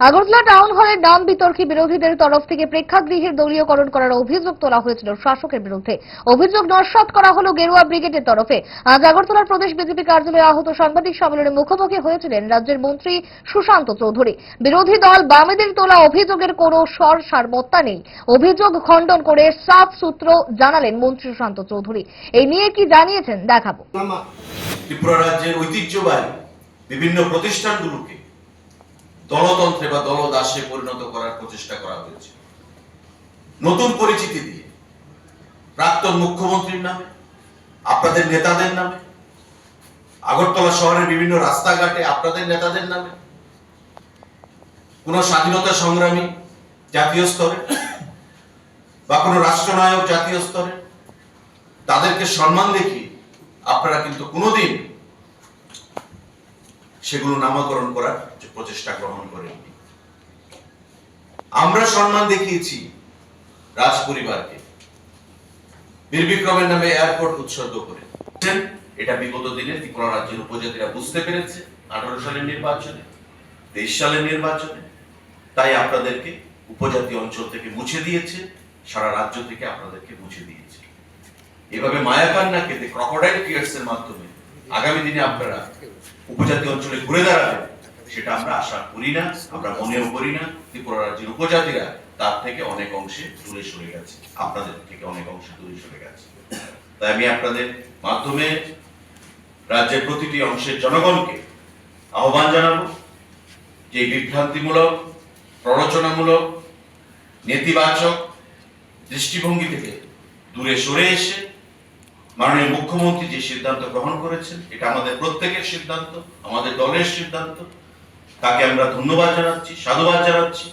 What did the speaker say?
Agartala town হলের নাম বিতর্কে বিরোধীদের তরফ থেকে প্রেক্ষাগৃহের দলীয়করণ করার অভিযোগ তোলা হয়েছিল শাসকের বিরুদ্ধে। অভিযোগ নস্যাৎ করা হলো গেরুয়া ব্রিগেডের তরফে। আজ আগরতলার প্রদেশ বিজেপি কার্যালয়ে আহত সাংবাদিক সম্মেলনে মুখোমুখি হয়েছিলেন রাজ্যের মন্ত্রী সুশান্ত চৌধুরী। বিরোধী দল বামেদের তোলা অভিযোগের কোনো সারবত্তা নেই। অভিযোগ খণ্ডন করে সাফ সূত্র জানালেন মন্ত্রী সুশান্ত চৌধুরী। এই নিয়ে কি জানিয়েছেন দেখাবো। ত্রিপুরা রাজ্যের ঐতিহ্যবাহী বিভিন্ন প্রতিষ্ঠানগুলোকে দলতন্ত্রে বা দলদাসে পরিণত করার প্রচেষ্টা করা হয়েছে। নতুন পরিচিতি দিয়ে প্রাক্তন মুখ্যমন্ত্রীর নামে, আপনাদের নেতাদের নামে, আগরতলা শহরের বিভিন্ন রাস্তাঘাটে আপনাদের নেতাদের নামে, কোন স্বাধীনতা সংগ্রামী জাতীয় স্তরে বা কোন রাষ্ট্রনায়ক জাতীয় স্তরে তাদেরকে সম্মান দেখিয়ে আপনারা কিন্তু কোনোদিন সেগুলো নামকরণ করার প্রচেষ্টা গ্রহণ করেননি। আমরা সম্মান দেখিয়েছি রাজ পরিবারকে বীর বিক্রমের নামে এয়ারপোর্ট উৎসর্গ করে। এটা বিগত দিনে ত্রিপুরা রাজ্যের উপজাতিরা বুঝতে পেরেছে 18 সালের নির্বাচনে, 23 সালের নির্বাচনে। তাই আপনাদেরকে উপজাতি অঞ্চল থেকে মুছে দিয়েছে, সারা রাজ্য থেকে আপনাদেরকে মুছে দিয়েছে। এভাবে মায়াকান্না কেটে ক্রকোডাইল টিয়ার্স এর মাধ্যমে আগামী দিনে আপনারা উপজাতি অঞ্চলে ঘুরে দাঁড়াবেন, সেটা আমরা আশা করি না, আমরা মনেও করি না। ত্রিপুরা রাজ্যের উপজাতিরা তার থেকে অনেক অংশে দূরে সরে গেছে, আপনাদের থেকে অনেক অংশে দূরে সরে গেছে। তাই আমি আপনাদের মাধ্যমে রাজ্যের প্রতিটি অংশের জনগণকে আহ্বান জানাবো যে বিভ্রান্তিমূলক, প্ররোচনামূলক, নেতিবাচক দৃষ্টিভঙ্গি থেকে দূরে সরে এসে মাননীয় মুখ্যমন্ত্রী যে সিদ্ধান্ত গ্রহণ করেছেন, এটা আমাদের প্রত্যেকের সিদ্ধান্ত, আমাদের দলের সিদ্ধান্ত। তাকে আমরা ধন্যবাদ জানাচ্ছি, সাধুবাদ জানাচ্ছি।